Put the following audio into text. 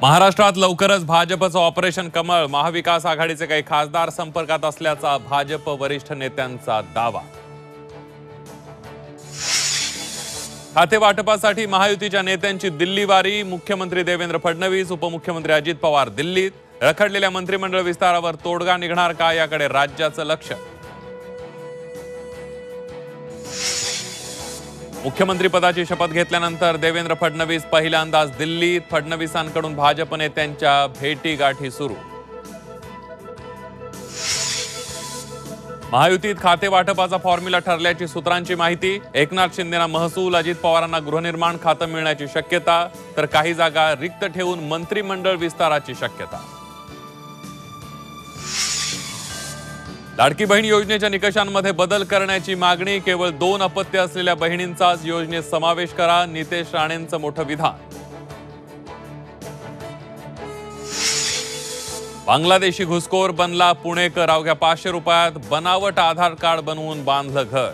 महाराष्ट्रात लवकरच भाजपचं ऑपरेशन कमळ, महाविकास आघाडीचे काही खासदार संपर्कात असल्याचा भाजप वरिष्ठ नेत्यांचा दावा। खाते वाटपासाठी महायुतीच्या नेत्यांची दिल्ली वारी, मुख्यमंत्री देवेंद्र फडणवीस, उपमुख्यमंत्री अजित पवार दिल्लीत। रखडलेल्या मंत्रिमंडळ विस्तारावर तोडगा निघणार का, याकडे राज्याचं लक्ष। मुख्यमंत्री पदाची शपथ घेतल्यानंतर देवेंद्र फडणवीस पहिल्यांदाच दिल्लीत, फडणवीसांकडून भाजप नेत्यांच्या भेटीगाठी सुरू। महायुतीत खाते वाटपाचा फॉर्म्युला ठरल्याची सूत्रांची माहिती। एकनाथ शिंदेना महसूल, अजित पवारांना गृहनिर्माण खातं मिळण्याची शक्यता, तर काही जागा रिक्त ठेवून मंत्रिमंडळ विस्ताराची शक्यता। लाडकी बहीण योजनेच्या निकषांमध्ये बदल करण्याची मागणी, केवळ 2 अपत्य असलेल्या बहिणींचाच योजनेत समावेश करा, नितेश राणेंचं मोठं विधान। बांगलादेशी घुसखोर बनला पुणेकर, अवघ्या 500 रुपयात बनावट आधार कार्ड बनवून बांधलं घर।